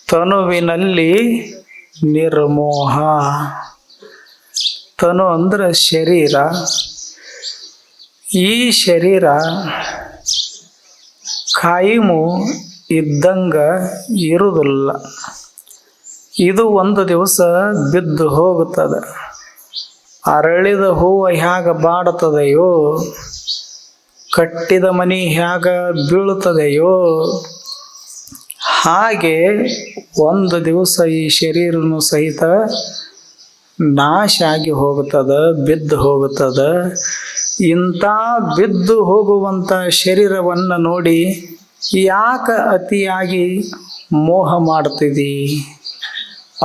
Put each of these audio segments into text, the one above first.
ತನುವಿನಲ್ಲಿ ನಿರ್ಮೋಹ. ತನು ಅಂದ್ರೆ ಶರೀರ. ಈ ಶರೀರ ಕಾಯಿಮು ಇದ್ದಂಗ ಇರುವುದಿಲ್ಲ. ಇದು ಒಂದು ದಿವಸ ಬಿದ್ದು ಹೋಗುತ್ತದೆ. ಅರಳಿದ ಹೂವು ಹ್ಯಾಗ ಬಾಡುತ್ತದೆಯೋ, ಕಟ್ಟಿದ ಮನಿ ಹ್ಯಾಗ ಬೀಳುತ್ತದೆಯೋ, ಹಾಗೆ ಒಂದು ದಿವಸ ಈ ಶರೀರನು ಸಹಿತ ನಾಶ ಆಗಿ ಹೋಗುತ್ತದೆ, ಬಿದ್ದು ಹೋಗುತ್ತದೆ. ಇಂಥ ಬಿದ್ದು ಹೋಗುವಂಥ ಶರೀರವನ್ನು ನೋಡಿ ಯಾಕೆ ಅತಿಯಾಗಿ ಮೋಹ ಮಾಡ್ತಿದಿ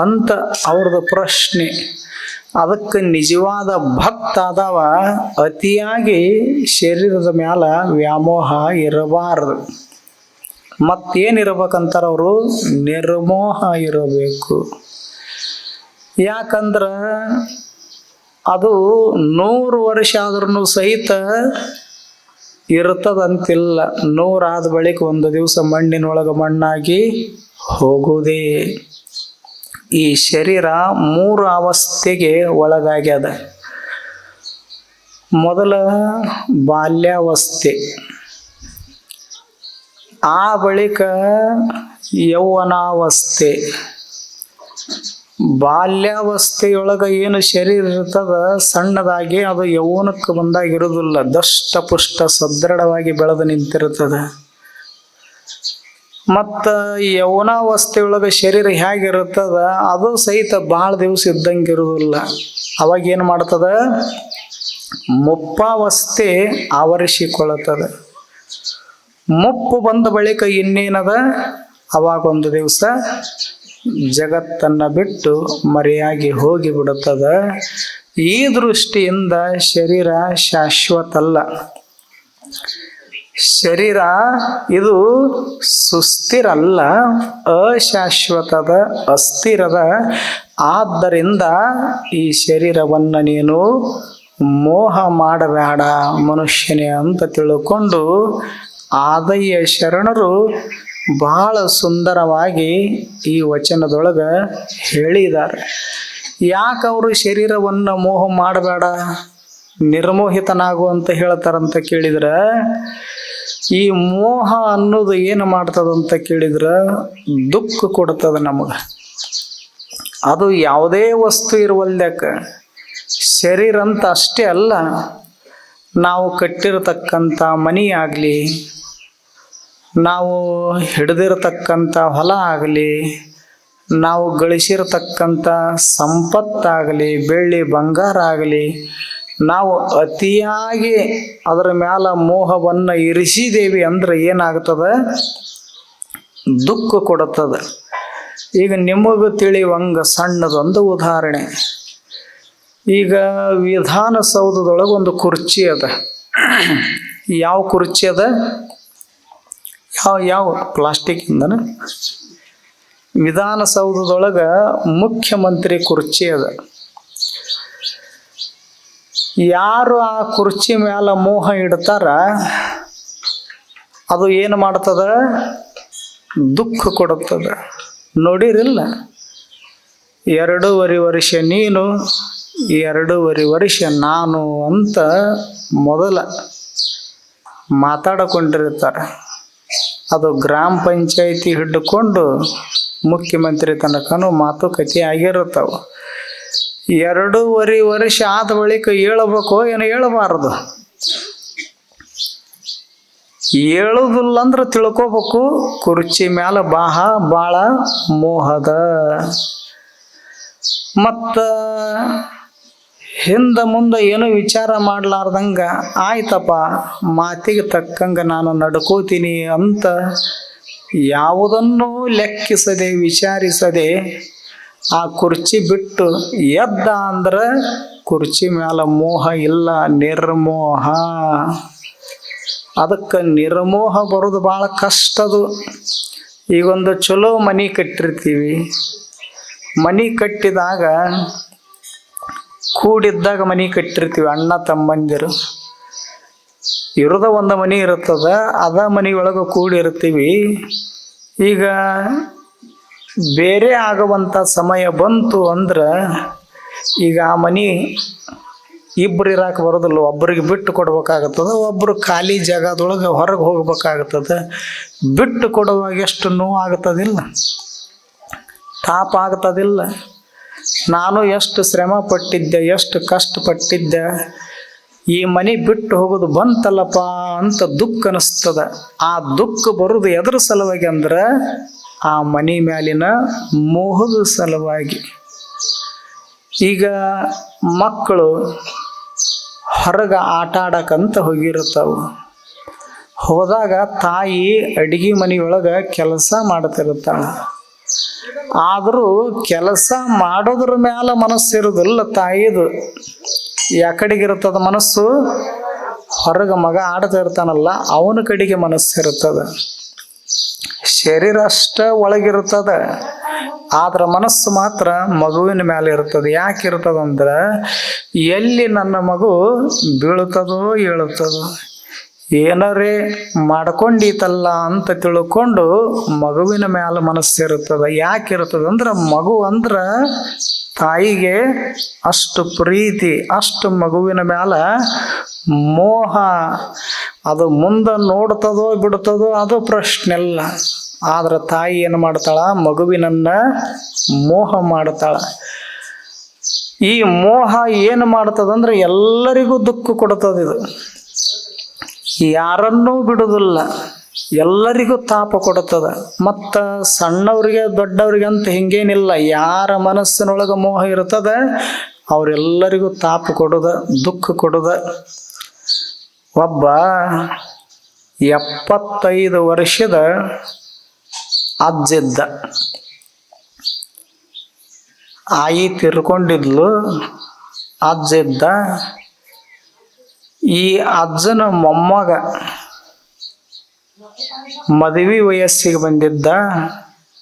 ಅಂತ ಅವ್ರದ್ದು ಪ್ರಶ್ನೆ. ಅದಕ್ಕೆ ನಿಜವಾದ ಭಕ್ತ ಆದವ ಅತಿಯಾಗಿ ಶರೀರದ ಮ್ಯಾಲ ವ್ಯಾಮೋಹ ಇರಬಾರದು. ಮತ್ತೇನಿರ್ಬೇಕಂತಾರ ಅವರು? ನಿರ್ಮೋಹ ಇರಬೇಕು. ಯಾಕಂದ್ರೆ ಅದು 100 ವರ್ಷ ಆದ್ರೂ ಸಹಿತ ಇರ್ತದಂತಿಲ್ಲ. 100 ಆದ ಬಳಿಕ ಒಂದು ದಿವಸ ಮಣ್ಣಿನೊಳಗೆ ಮಣ್ಣಾಗಿ ಹೋಗುವುದೇ. ಈ ಶರೀರ 3 ಅವಸ್ಥೆಗೆ ಒಳಗಾಗ್ಯದ. ಮೊದಲ ಬಾಲ್ಯಾವಸ್ಥೆ, ಆ ಬಳಿಕ ಯೌವನಾವಸ್ಥೆ. ಬಾಲ್ಯಾವಸ್ಥೆಯೊಳಗೆ ಏನು ಶರೀರ ಇರ್ತದ ಸಣ್ಣದಾಗಿ, ಅದು ಯೌವನಕ್ಕೆ ಬಂದಾಗ ಇರುವುದಿಲ್ಲ. ದಷ್ಟ ಪುಷ್ಟ ಸದೃಢವಾಗಿ ಬೆಳೆದು ನಿಂತಿರ್ತದೆ. ಮತ್ತು ಯೌವನಾವಸ್ಥೆಯೊಳಗೆ ಶರೀರ ಹೇಗಿರ್ತದ ಅದು ಸಹಿತ ಭಾಳ ದಿವಸ ಇದ್ದಂಗೆ ಇರುವುದಿಲ್ಲ. ಅವಾಗ ಏನು ಮಾಡ್ತದ? ಮುಪ್ಪಾವಸ್ಥೆ ಆವರಿಸಿಕೊಳ್ಳುತ್ತದೆ. ಮುಪ್ಪು ಬಂದ ಬಳಿಕ ಇನ್ನೇನದ? ಅವಾಗೊಂದು ದಿವಸ ಜಗತ್ತನ್ನು ಬಿಟ್ಟು ಮರೆಯಾಗಿ ಹೋಗಿಬಿಡುತ್ತದೆ. ಈ ದೃಷ್ಟಿಯಿಂದ ಶರೀರ ಶಾಶ್ವತ ಅಲ್ಲ. ಶರೀರ ಇದು ಸುಸ್ಥಿರಲ್ಲ, ಅಶಾಶ್ವತದ, ಅಸ್ಥಿರದ. ಆದ್ದರಿಂದ ಈ ಶರೀರವನ್ನು ನೀನು ಮೋಹ ಮಾಡಬೇಡ ಮನುಷ್ಯನೇ ಅಂತ ತಿಳ್ಕೊಂಡು ಆದಯ್ಯ ಶರಣರು ಬಹಳ ಸುಂದರವಾಗಿ ಈ ವಚನದೊಳಗೆ ಹೇಳಿದ್ದಾರೆ. ಯಾಕೆ ಅವರು ಶರೀರವನ್ನು ಮೋಹ ಮಾಡಬೇಡ, ನಿರ್ಮೋಹಿತನಾಗು ಅಂತ ಹೇಳ್ತಾರಂತ ಕೇಳಿದ್ರೆ, ಈ ಮೋಹ ಅನ್ನೋದು ಏನು ಮಾಡ್ತದಂತ ಕೇಳಿದ್ರೆ ದುಃಖ ಕೊಡ್ತದೆ ನಮಗೆ. ಅದು ಯಾವುದೇ ವಸ್ತು ಇರುವಲ್ಯಾಕ, ಶರೀರ ಅಂತ ಅಷ್ಟೇ ಅಲ್ಲ, ನಾವು ಕಟ್ಟಿರತಕ್ಕಂಥ ಮನಿ ಆಗಲಿ, ನಾವು ಹಿಡಿದಿರತಕ್ಕಂಥ ಹೊಲ ಆಗಲಿ, ನಾವು ಗಳಿಸಿರತಕ್ಕಂಥ ಸಂಪತ್ತಾಗಲಿ, ಬೆಳ್ಳಿ ಬಂಗಾರ ಆಗಲಿ, ನಾವು ಅತಿಯಾಗಿ ಅದರ ಮ್ಯಾಲ ಮೋಹವನ್ನು ಇರಿಸಿದೇವಿ ಅಂದ್ರೆ ಏನಾಗ್ತದೆ? ದುಃಖ ಕೊಡುತ್ತದೆ. ಈಗ ನಿಮಗೂ ತಿಳಿಯುವಂಗ ಸಣ್ಣದೊಂದು ಉದಾಹರಣೆ. ಈಗ ವಿಧಾನಸೌಧದೊಳಗೆ ಒಂದು ಕುರ್ಚಿ ಅದ. ಯಾವ ಕುರ್ಚಿ ಅದ? ಯಾವ ಪ್ಲಾಸ್ಟಿಕ್ ಇಂದನ? ವಿಧಾನಸೌಧದೊಳಗೆ ಮುಖ್ಯಮಂತ್ರಿ ಕುರ್ಚಿ ಅದ. ಯಾರು ಆ ಕುರ್ಚಿ ಮ್ಯಾಲ ಮೋಹ ಇಡ್ತಾರ ಅದು ಏನು ಮಾಡ್ತದ? ದುಃಖ ಕೊಡುತ್ತದ. ನೋಡಿರಿಲ್ಲ, 2.5 ವರ್ಷ ನೀನು, 2.5 ವರ್ಷ ನಾನು ಅಂತ ಮೊದಲ ಮಾತಾಡಿಕೊಂಡಿರ್ತಾರೆ. ಅದು ಗ್ರಾಮ ಪಂಚಾಯಿತಿ ಹಿಡ್ಕೊಂಡು ಮುಖ್ಯಮಂತ್ರಿ ತನಕನೂ ಮಾತುಕತೆ ಆಗಿರುತ್ತವೆ. 2.5 ವರ್ಷ ಆದ ಬಳಿಕ ಹೇಳಬೇಕು ಏನು ಹೇಳಬಾರದು? ಹೇಳುವುದಿಲ್ಲ ಅಂದ್ರೆ ತಿಳ್ಕೋಬೇಕು ಕುರ್ಚಿ ಮ್ಯಾಲ ಭಾಳ ಮೋಹದ. ಮತ್ತು ಹಿಂದೆ ಮುಂದೆ ಏನೋ ವಿಚಾರ ಮಾಡಲಾರ್ದಂಗ ಆಯ್ತಪ್ಪ ಮಾತಿಗೆ ತಕ್ಕಂಗೆ ನಾನು ನಡ್ಕೋತೀನಿ ಅಂತ ಯಾವುದನ್ನೂ ಲೆಕ್ಕಿಸದೆ ವಿಚಾರಿಸದೆ ಆ ಕುರ್ಚಿ ಬಿಟ್ಟು ಎದ್ದ ಅಂದ್ರೆ ಕುರ್ಚಿ ಮ್ಯಾಲ ಮೋಹ ಇಲ್ಲ, ನಿರ್ಮೋಹ. ಅದಕ್ಕೆ ನಿರ್ಮೋಹ ಬರೋದು ಭಾಳ ಕಷ್ಟದು. ಈಗೊಂದು ಚಲೋ ಮನೆ ಕಟ್ಟಿರ್ತೀವಿ. ಮನೆ ಕಟ್ಟಿದಾಗ ಕೂಡಿದ್ದಾಗ ಮನೆ ಕಟ್ಟಿರ್ತೀವಿ, ಅಣ್ಣ ತಮ್ಮಂದಿರು ಇರೋದ ಒಂದು ಮನೆ ಇರ್ತದ, ಅದ ಮನೆಯೊಳಗೆ ಕೂಡಿರ್ತೀವಿ. ಈಗ ಬೇರೆ ಆಗುವಂಥ ಸಮಯ ಬಂತು ಅಂದ್ರೆ ಈಗ ಆ ಮನೆ ಇಬ್ಬರು ಇರಾಕೆ ಬರೋದಿಲ್ಲ, ಒಬ್ಬರಿಗೆ ಬಿಟ್ಟು ಕೊಡ್ಬೇಕಾಗತ್ತದ, ಒಬ್ಬರು ಖಾಲಿ ಜಾಗದೊಳಗೆ ಹೊರಗೆ ಹೋಗ್ಬೇಕಾಗತ್ತದ. ಬಿಟ್ಟು ಕೊಡುವಾಗ ಎಷ್ಟು ನೋವು ಆಗ್ತದಿಲ್ಲ, ತಾಪ ಆಗ್ತದಿಲ್ಲ. ನಾನು ಎಷ್ಟು ಶ್ರಮ ಪಟ್ಟಿದ್ದೆ, ಎಷ್ಟು ಕಷ್ಟಪಟ್ಟಿದ್ದೆ, ಈ ಮನೆ ಬಿಟ್ಟು ಹೋಗೋದು ಬಂತಲ್ಲಪ್ಪ ಅಂತ ದುಃಖ ಅನಿಸ್ತದ. ಆ ದುಃಖ ಬರೋದು ಎದ್ರ ಸಲುವಾಗಿ ಅಂದ್ರೆ ಆ ಮನೆ ಮ್ಯಾಲಿನ ಮೋಹದ ಸಲುವಾಗಿ. ಈಗ ಮಕ್ಕಳು ಹೊರಗೆ ಆಟ ಆಡಕ್ಕಂತ ಹೋಗಿರ್ತಾವೆ. ಹೋದಾಗ ತಾಯಿ ಅಡಿಗೆ ಮನೆಯೊಳಗೆ ಕೆಲಸ ಮಾಡ್ತಿರ್ತಾಳೆ. ಆದರೂ ಕೆಲಸ ಮಾಡೋದ್ರ ಮ್ಯಾಲ ಮನಸ್ಸಿರೋದಿಲ್ಲ ತಾಯಿದು. ಯಾಕಡೆಗಿರ್ತದ ಮನಸ್ಸು? ಹೊರಗೆ ಮಗ ಆಡ್ತಾ ಇರ್ತಾನಲ್ಲ ಅವನ ಕಡೆಗೆ ಮನಸ್ಸಿರ್ತದ. ಶರೀರ ಅಷ್ಟ ಒಳಗಿರ್ತದ, ಆದ್ರೆ ಮನಸ್ಸು ಮಾತ್ರ ಮಗುವಿನ ಮೇಲೆ ಇರ್ತದೆ. ಯಾಕೆ ಇರ್ತದಂದ್ರೆ ಎಲ್ಲಿ ನನ್ನ ಮಗು ಬೀಳ್ತದೋ ಏಳುತ್ತದೋ, ಏನಾರೇ ಮಾಡ್ಕೊಂಡೀತಲ್ಲ ಅಂತ ತಿಳ್ಕೊಂಡು ಮಗುವಿನ ಮೇಲೆ ಮನಸ್ಸಿರ್ತದ. ಯಾಕೆ ಇರ್ತದಂದ್ರೆ ಮಗು ಅಂದ್ರೆ ತಾಯಿಗೆ ಅಷ್ಟು ಪ್ರೀತಿ, ಅಷ್ಟು ಮಗುವಿನ ಮೇಲೆ ಮೋಹ. ಅದು ಮುಂದೆ ನೋಡ್ತದೋ ಬಿಡ್ತದೋ ಅದು ಪ್ರಶ್ನೆ ಅಲ್ಲ. ಆದ್ರೆ ತಾಯಿ ಏನು ಮಾಡ್ತಾಳ? ಮಗುವಿನನ್ನ ಮೋಹ ಮಾಡ್ತಾಳ. ಈ ಮೋಹ ಏನು ಮಾಡ್ತದಂದ್ರೆ ಎಲ್ಲರಿಗೂ ದುಃಖ ಕೊಡ್ತದ. ಇದು ಯಾರನ್ನೂ ಬಿಡುವುದಿಲ್ಲ, ಎಲ್ಲರಿಗೂ ತಾಪ ಕೊಡುತ್ತದ. ಮತ್ತು ಸಣ್ಣವ್ರಿಗೆ ದೊಡ್ಡವ್ರಿಗೆ ಅಂತ ಹಿಂಗೇನಿಲ್ಲ, ಯಾರ ಮನಸ್ಸಿನೊಳಗೆ ಮೋಹ ಇರ್ತದ ಅವರೆಲ್ಲರಿಗೂ ತಾಪ ಕೊಡುದ, ದುಃಖ ಕೊಡುದ. ಒಬ್ಬ 75 ವರ್ಷದ ಅಜ್ಜಿದ್ದ. ಆಯಿ ತಿರ್ಕೊಂಡಿದ್ಲು, ಅಜ್ಜಿದ್ದ. ಈ ಅಜ್ಜನ ಮೊಮ್ಮಗ ಮದುವೆ ವಯಸ್ಸಿಗೆ ಬಂದಿದ್ದ.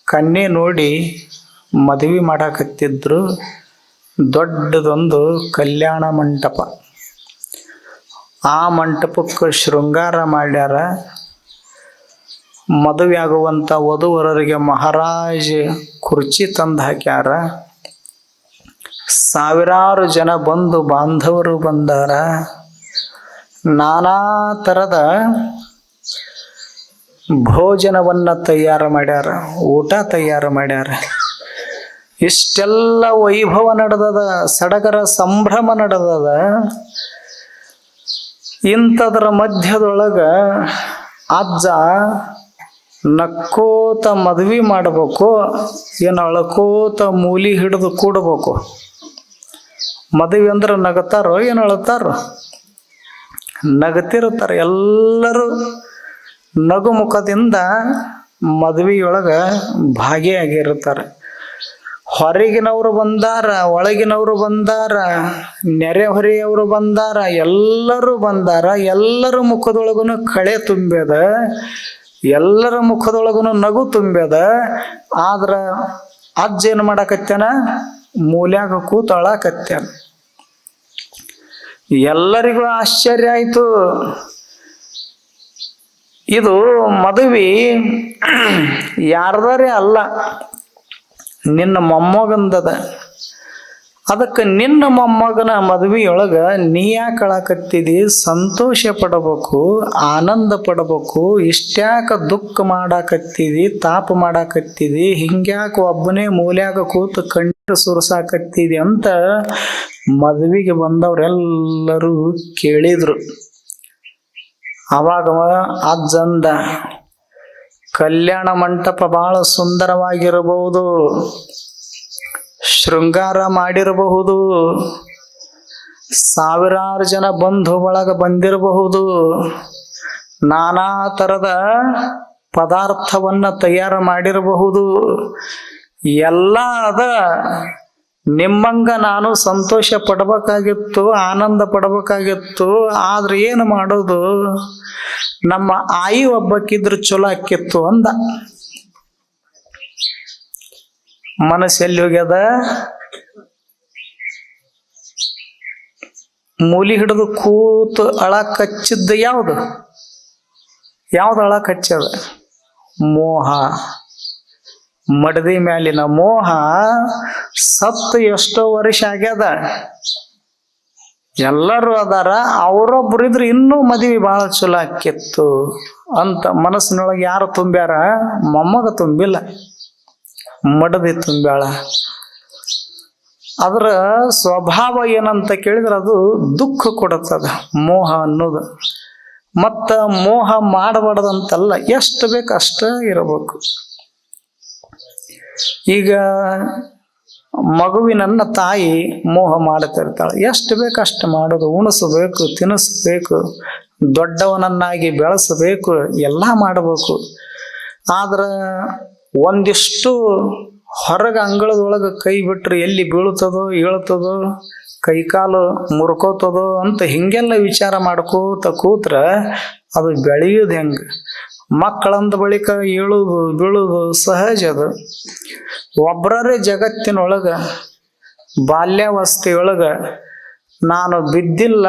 ಕನ್ಯೆ ನೋಡಿ ಮದುವೆ ಮಾಡಾಕತ್ತಿದ್ರು. ದೊಡ್ಡದೊಂದು ಕಲ್ಯಾಣ ಮಂಟಪ. ಆ ಮಂಟಪಕ್ಕೆ ಶೃಂಗಾರ ಮಾಡ್ಯಾರ. ಮದುವೆ ಆಗುವಂಥ ವಧುವರರಿಗೆ ಮಹಾರಾಜ ಕುರ್ಚಿ ತಂದು ಹಾಕ್ಯಾರ. ಸಾವಿರಾರು ಜನ ಬಂಧು ಬಾಂಧವರು ಬಂದಾರ. ನಾನಾ ಥರದ ಭೋಜನವನ್ನು ತಯಾರು ಮಾಡ್ಯಾರ, ಊಟ ತಯಾರು ಮಾಡ್ಯಾರ. ಇಷ್ಟೆಲ್ಲ ವೈಭವ ನಡೆದದ, ಸಡಗರ ಸಂಭ್ರಮ ನಡೆದದ. ಇಂಥದ್ರ ಮಧ್ಯದೊಳಗೆ ಅಜ್ಜ ನಕ್ಕೋತ ಮದ್ವೆ ಮಾಡಬೇಕು, ಏನು ಅಳ್ಕೋತ ಮೂಲಿ ಹಿಡಿದು ಕೂಡಬೇಕು. ಮದುವೆ ಅಂದ್ರೆ ನಗತಾರೋ ಏನು ಅಳ್ತಾರೋ? ನಗತಿರ್ತಾರೆ. ಎಲ್ಲರೂ ನಗು ಮುಖದಿಂದ ಮದುವೆಯೊಳಗೆ ಭಾಗಿಯಾಗಿರ್ತಾರೆ. ಹೊರಗಿನವರು ಬಂದಾರ, ಒಳಗಿನವರು ಬಂದಾರ, ನೆರೆಹೊರೆಯವರು ಬಂದಾರ, ಎಲ್ಲರೂ ಬಂದಾರ. ಎಲ್ಲರ ಮುಖದೊಳಗೂ ಕಳೆ ತುಂಬ್ಯದ, ಎಲ್ಲರ ಮುಖದೊಳಗೂ ನಗು ತುಂಬ್ಯದ. ಆದ್ರೆ ಅಜ್ಜ ಏನು ಮಾಡಾಕತ್ಯಾನ? ಮೂಲ್ಯಾಗ ಕೂತು ಅಳಾಕತ್ಯಾನ. ಎಲ್ಲರಿಗೂ ಆಶ್ಚರ್ಯ ಆಯಿತು. ಇದು ಮದುವೆ ಯಾರ್ದಾರೇ ಅಲ್ಲ, ನಿನ್ನ ಮೊಮ್ಮಗಂದದ. ಅದಕ್ಕೆ ನಿನ್ನ ಮೊಮ್ಮಗನ ಮದುವೆಯೊಳಗೆ ನೀ ಯಾಕೆ ಅಳಾಕತ್ತಿದಿ? ಸಂತೋಷ ಪಡಬೇಕು, ಆನಂದ ಪಡಬೇಕು. ಇಷ್ಟ್ಯಾಕೆ ದುಃಖ ಮಾಡಾಕತ್ತಿದಿ, ತಾಪ ಮಾಡಾಕತ್ತಿದಿ? ಹಿಂಗ್ಯಾಕೆ ಒಬ್ಬನೇ ಮೂಲ್ಯಾಗ ಕೂತು ಕಣ್ಣೀರು ಸುರಿಸಾಕತ್ತಿದಿ ಅಂತ ಮದುವೆಗೆ ಬಂದವರೆಲ್ಲರೂ ಕೇಳಿದ್ರು. ಅವಾಗ ಅಜ್ಜಂದ, ಕಲ್ಯಾಣ ಮಂಟಪ ಬಹಳ ಸುಂದರವಾಗಿರಬಹುದು, ಶೃಂಗಾರ ಮಾಡಿರಬಹುದು, ಸಾವಿರಾರು ಜನ ಬಂಧು ಬಳಗ ಬಂದಿರಬಹುದು, ನಾನಾ ಥರದ ಪದಾರ್ಥವನ್ನ ತಯಾರು ಮಾಡಿರಬಹುದು, ಎಲ್ಲ ಅದ. ನಿಮ್ಮಂಗ ನಾನು ಸಂತೋಷ ಪಡಬೇಕಾಗಿತ್ತು, ಆನಂದ ಪಡಬೇಕಾಗಿತ್ತು. ಆದ್ರೆ ಏನು ಮಾಡೋದು? ನಮ್ಮ ಆಯಿ ಒಬ್ಬಕ್ಕಿದ್ರು ಚಲೋ ಆಕ್ಕಿತ್ತು ಅಂದ. ಮನಸ್ಸೆಲ್ಲಿ ಹೋಗ್ಯದ? ಮೂಲಿ ಹಿಡಿದು ಕೂತು ಅಳಕ್ ಹಚ್ಚಿದ್ದ ಯಾವುದು? ಯಾವ್ದು ಅಳಕ್ ಹಚ್ಚದ? ಮೋಹ. ಮಡದಿ ಮ್ಯಾಲಿನ ಮೋಹ ಸತ್ತು ಎಷ್ಟೋ ವರ್ಷ ಆಗ್ಯದ. ಎಲ್ಲರೂ ಅದಾರ, ಅವರೊಬ್ರು ಇದ್ರೆ ಇನ್ನೂ ಮದುವೆ ಭಾಳ ಚಲೋ ಆಕ್ಕಿತ್ತು ಅಂತ ಮನಸ್ಸಿನೊಳಗೆ ಯಾರು ತುಂಬ್ಯಾರ? ಮೊಮ್ಮಗ ತುಂಬಿಲ್ಲ, ಮಡದಿ ತುಂಬ್ಯಾಳ. ಅದರ ಸ್ವಭಾವ ಏನಂತ ಕೇಳಿದ್ರೆ ಅದು ದುಃಖ ಕೊಡುತ್ತದ ಮೋಹ ಅನ್ನೋದು. ಮತ್ತ ಮೋಹ ಮಾಡಬಾರ್ದಂತಲ್ಲ, ಎಷ್ಟು ಬೇಕು ಅಷ್ಟ ಇರಬೇಕು. ಈಗ ಮಗುವಿನನ್ನ ತಾಯಿ ಮೋಹ ಮಾಡುತ್ತಿರ್ತಾಳೆ, ಎಷ್ಟು ಬೇಕು ಅಷ್ಟು ಮಾಡೋದು, ಉಣಿಸಬೇಕು, ತಿನ್ನಿಸ್ಬೇಕು, ದೊಡ್ಡವನನ್ನಾಗಿ ಬೆಳೆಸಬೇಕು, ಎಲ್ಲ ಮಾಡಬೇಕು. ಆದ್ರೆ ಒಂದಿಷ್ಟು ಹೊರಗೆ ಅಂಗಳದೊಳಗೆ ಕೈ ಬಿಟ್ರೆ ಎಲ್ಲಿ ಬೀಳ್ತದೋ ಹೇಳ್ತದೋ, ಕೈಕಾಲು ಮುರ್ಕೋತದೋ ಅಂತ ಹಿಂಗೆಲ್ಲ ವಿಚಾರ ಮಾಡ್ಕೋತ ಕೂತ್ರ ಅದು ಬೆಳೆಯೋದು ಹೆಂಗೆ? ಮಕ್ಕಳಂದ ಬಳಿಕ ಏಳುದು ಬೀಳುದು ಸಹಜ. ಅದು ಒಬ್ಬರೇ ಜಗತ್ತಿನೊಳಗೆ ಬಾಲ್ಯಾವಸ್ಥೆಯೊಳಗೆ ನಾನು ಬಿದ್ದಿಲ್ಲ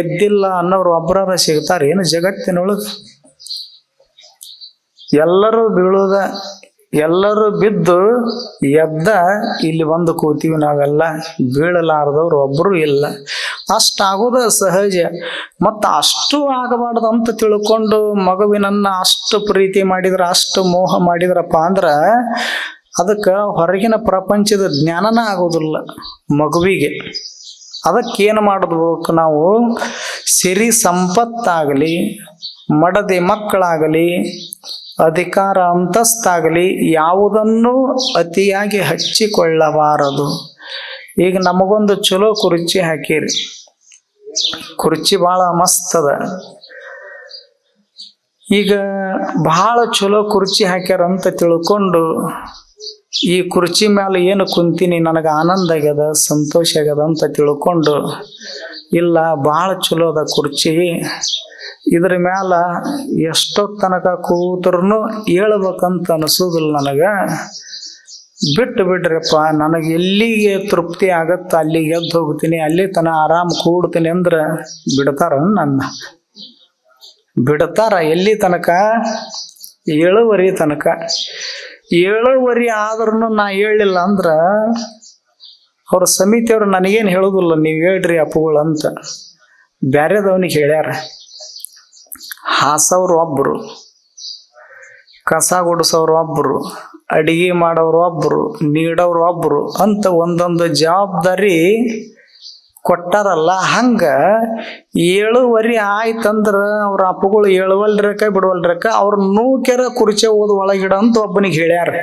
ಎದ್ದಿಲ್ಲ ಅನ್ನೋರು ಒಬ್ಬರ ಸಿಗ್ತಾರೆ ಏನು ಜಗತ್ತಿನೊಳಗೆ? ಎಲ್ಲರೂ ಬೀಳುದ, ಎಲ್ಲರೂ ಬಿದ್ದು ಎದ್ದ ಇಲ್ಲಿ ಬಂದು ಕೂತೀವಿ ನಾವೆಲ್ಲ. ಬೀಳಲಾರದವ್ರು ಒಬ್ಬರು ಇಲ್ಲ. ಅಷ್ಟಾಗೋದು ಸಹಜ. ಮತ್ತು ಅಷ್ಟು ಆಗಬಾರ್ದು ಅಂತ ತಿಳ್ಕೊಂಡು ಮಗುವಿನನ್ನ ಅಷ್ಟು ಪ್ರೀತಿ ಮಾಡಿದ್ರ, ಅಷ್ಟು ಮೋಹ ಮಾಡಿದ್ರಪ್ಪ ಅಂದ್ರೆ ಅದಕ್ಕೆ ಹೊರಗಿನ ಪ್ರಪಂಚದ ಜ್ಞಾನನ ಆಗೋದಿಲ್ಲ ಮಗುವಿಗೆ. ಅದಕ್ಕೇನು ಮಾಡಬೇಕು ನಾವು? ಸಿರಿ ಸಂಪತ್ತಾಗಲಿ, ಮಡದಿ ಮಕ್ಕಳಾಗಲಿ, ಅಧಿಕಾರ ಅಂತಸ್ತಾಗಲಿ ಯಾವುದನ್ನೂ ಅತಿಯಾಗಿ ಹಚ್ಚಿಕೊಳ್ಳಬಾರದು. ಈಗ ನಮಗೊಂದು ಚಲೋ ಕುರ್ಚಿ ಹಾಕಿರಿ, ಕುರ್ಚಿ ಭಾಳ ಮಸ್ತದ. ಈಗ ಭಾಳ ಚಲೋ ಕುರ್ಚಿ ಹಾಕ್ಯಾರಂತ ತಿಳ್ಕೊಂಡು ಈ ಕುರ್ಚಿ ಮೇಲೆ ಏನು ಕುಂತೀನಿ ನನಗೆ ಆನಂದ ಆಗ್ಯದ, ಸಂತೋಷ ಆಗ್ಯದ ಅಂತ ತಿಳ್ಕೊಂಡು, ಇಲ್ಲ ಭಾಳ ಚಲೋ ಅದ ಕುರ್ಚಿ, ಇದ್ರ ಮ್ಯಾಲ ಎಷ್ಟೊತ್ತು ತನಕ ಕೂತ್ರೂ ಹೇಳ್ಬೇಕಂತ ಅನಿಸೋದಿಲ್ಲ ನನಗೆ, ಬಿಟ್ಟು ಬಿಡ್ರಿಪ್ಪ, ನನಗೆ ಎಲ್ಲಿಗೆ ತೃಪ್ತಿ ಆಗತ್ತ ಅಲ್ಲಿಗೆ ಎದ್ದು ಹೋಗ್ತೀನಿ, ಅಲ್ಲಿ ತನ ಆರಾಮ್ ಕೂಡ್ತೀನಿ ಅಂದ್ರೆ ಬಿಡ್ತಾರ? ನನ್ನ ಬಿಡ್ತಾರ? ಎಲ್ಲಿ ತನಕ? 7:15 ತನಕ. 7:15 ಆದ್ರೂ ನಾ ಹೇಳಿಲ್ಲ ಅಂದ್ರ ಅವ್ರ ಸಮಿತಿಯವ್ರು ನನಗೇನು ಹೇಳೋದಿಲ್ಲ, ನೀವು ಹೇಳ್ರಿ ಅಪ್ಪುಗಳು ಅಂತ. ಬ್ಯಾರೆದವನಿಗೆ ಹೇಳ್ಯಾರ. ಹಾಸವ್ರು ಒಬ್ರು, ಕಸ ಗುಡಿಸೋರು ಒಬ್ರು, ಅಡಿಗೆ ಮಾಡೋರು ಒಬ್ರು, ನೀಡೋರು ಒಬ್ರು ಅಂತ ಒಂದೊಂದು ಜವಾಬ್ದಾರಿ ಕೊಟ್ಟಾರಲ್ಲ. ಹಂಗ 7:15 ಆಯ್ತಂದ್ರ ಅವ್ರ ಅಪ್ಪಗಳು ಹೇಳುವಲ್ರಕ್ಕ ಬಿಡುವಲ್ರಕ್ಕ ಅವ್ರ ನೂಕೆರ ಕುರ್ಚೆ ಓದ್ ಒಳಗಿಡ ಅಂತ ಒಬ್ಬನಿಗೆ ಹೇಳ್ಯಾರ.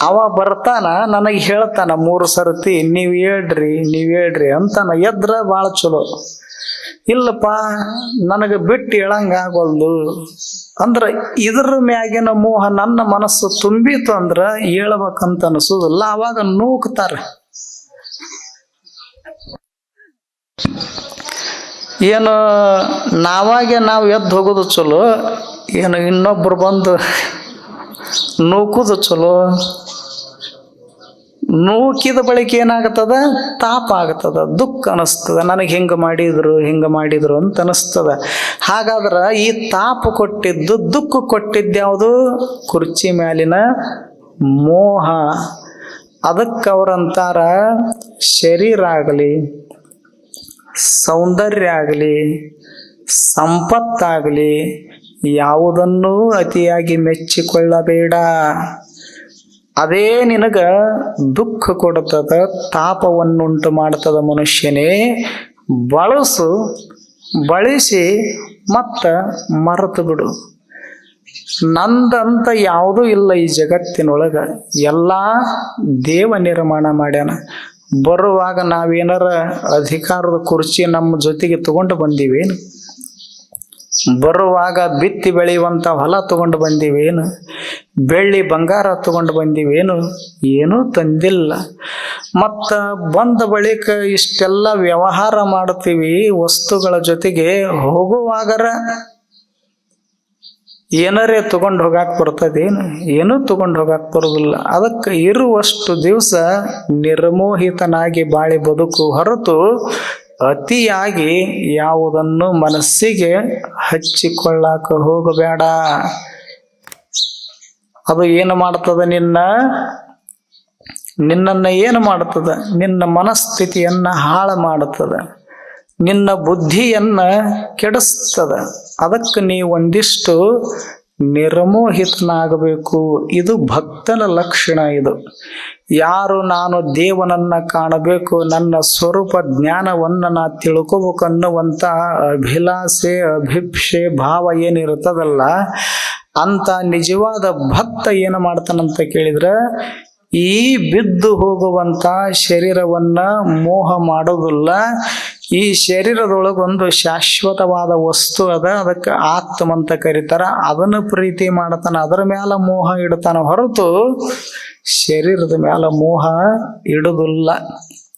ಅವ ಬರ್ತಾನ, ನನಗೆ ಹೇಳ್ತಾನ 3 ಸರ್ತಿ, ನೀವ್ ಹೇಳ್ರಿ ಅಂತಾನ. ಎದ್ರ ಭಾಳ ಚಲೋ. ಇಲ್ಲಪ್ಪ ನನಗೆ ಬಿಟ್ಟು ಹೇಳಂಗ ಆಗೋಲ್ದು ಅಂದ್ರ ಇದ್ರ ಮ್ಯಾಗಿನ ಮೋಹ ನನ್ನ ಮನಸ್ಸು ತುಂಬಿತು ಅಂದ್ರ ಹೇಳ್ಬೇಕಂತ ಅನಿಸೋದಿಲ್ಲ. ಅವಾಗ ನೂಕ್ತಾರ. ಏನು ನಾವಾಗೆ ನಾವು ಎದ್ದು ಹೋಗೋದು ಚಲೋ, ಏನು ಇನ್ನೊಬ್ರು ಬಂದು ನೂಕುದು ಚಲೋ? ನೂಕಿದ ಬಳಿಕ ಏನಾಗ್ತದ? ತಾಪ ಆಗ್ತದ, ದುಃಖ ಅನಿಸ್ತದ. ನನಗೆ ಹಿಂಗೆ ಮಾಡಿದ್ರು ಅಂತ ಅನಿಸ್ತದ. ಹಾಗಾದ್ರೆ ಈ ತಾಪ ಕೊಟ್ಟಿದ್ದು, ದುಃಖ ಕೊಟ್ಟಿದ್ದ್ಯಾವುದು? ಕುರ್ಚಿ ಮ್ಯಾಲಿನ ಮೋಹ. ಅದಕ್ಕೆ ಅವರಂತಾರ, ಶರೀರ ಆಗಲಿ, ಸೌಂದರ್ಯ ಆಗಲಿ, ಸಂಪತ್ತಾಗಲಿ ಯಾವುದನ್ನೂ ಅತಿಯಾಗಿ ಮೆಚ್ಚಿಕೊಳ್ಳಬೇಡ. ಅದೇ ನಿನಗ ದುಃಖ ಕೊಡುತ್ತದ, ತಾಪವನ್ನುಂಟು ಮಾಡ್ತದ. ಮನುಷ್ಯನೇ ಬಳಸಿ ಮತ್ತ ಮರೆತು ಬಿಡು. ನಂದಂತ ಯಾವುದೂ ಇಲ್ಲ ಈ ಜಗತ್ತಿನೊಳಗ, ಎಲ್ಲ ದೇವ ನಿರ್ಮಾಣ ಮಾಡ್ಯಾನ. ಬರುವಾಗ ನಾವೇನಾರ ಅಧಿಕಾರದ ಕುರ್ಚಿ ನಮ್ಮ ಜೊತೆಗೆ ತಗೊಂಡು ಬಂದೀವೇನು? ಬರುವಾಗ ಬಿತ್ತಿ ಬೆಳೆಯುವಂಥ ಹೊಲ ತಗೊಂಡು ಬಂದೀವೇನು? ಬೆಳ್ಳಿ ಬಂಗಾರ ತಗೊಂಡು ಬಂದೀವೇನು? ಏನೂ ತಂದಿಲ್ಲ. ಮತ್ತು ಬಂದ ಬಳಿಕ ಇಷ್ಟೆಲ್ಲ ವ್ಯವಹಾರ ಮಾಡ್ತೀವಿ ವಸ್ತುಗಳ ಜೊತೆಗೆ. ಹೋಗುವಾಗರ ಏನಾರೇ ತಗೊಂಡು ಹೋಗಾಕ್ ಬರ್ತದೇನು? ಏನೂ ತಗೊಂಡು ಹೋಗಾಕ್ ಬರೋದಿಲ್ಲ. ಅದಕ್ಕೆ ಇರುವಷ್ಟು ದಿವಸ ನಿರ್ಮೋಹಿತನಾಗಿ ಬಾಳಿ ಬದುಕು ಹೊರತು ಅತಿಯಾಗಿ ಯಾವುದನ್ನು ಮನಸ್ಸಿಗೆ ಹಚ್ಚಿಕೊಳ್ಳಾಕ ಹೋಗಬೇಡ. ಅದು ಏನು ಮಾಡ್ತದ? ನಿನ್ನನ್ನ ಏನು ಮಾಡ್ತದ? ನಿನ್ನ ಮನಸ್ಥಿತಿಯನ್ನ ಹಾಳು ಮಾಡುತ್ತದ, ನಿನ್ನ ಬುದ್ಧಿಯನ್ನ ಕೆಡಿಸ್ತದ. ಅದಕ್ಕೆ ನೀ ಒಂದಿಷ್ಟು ನಿರ್ಮೋಹಿತನಾಗಬೇಕು. ಇದು ಭಕ್ತನ ಲಕ್ಷಣ. ಇದು ಯಾರು ನಾನು ದೇವನನ್ನ ಕಾಣಬೇಕು, ನನ್ನ ಸ್ವರೂಪ ಜ್ಞಾನವನ್ನ ನಾ ತಿಳ್ಕೋಬೇಕು ಅನ್ನುವಂತ ಅಭಿಲಾಷೆ ಅಭಿಪ್ಸೆ ಭಾವ ಏನಿರ್ತದಲ್ಲ, ಅಂತ ನಿಜವಾದ ಭಕ್ತ ಏನು ಮಾಡ್ತಾನಂತ ಕೇಳಿದ್ರೆ, ಈ ಬಿದ್ದು ಹೋಗುವಂತ ಶರೀರವನ್ನ ಮೋಹ ಮಾಡೋದಿಲ್ಲ. ಈ ಶರೀರದೊಳಗೊಂದು ಶಾಶ್ವತವಾದ ವಸ್ತು ಅದ, ಅದಕ್ಕೆ ಆತ್ಮ ಅಂತ ಕರೀತಾರ. ಅದನ್ನು ಪ್ರೀತಿ ಮಾಡ್ತಾನ, ಅದರ ಮ್ಯಾಲ ಮೋಹ ಇಡ್ತಾನ ಹೊರತು ಶರೀರದ ಮ್ಯಾಲ ಮೋಹ ಇಡುದಿಲ್ಲ.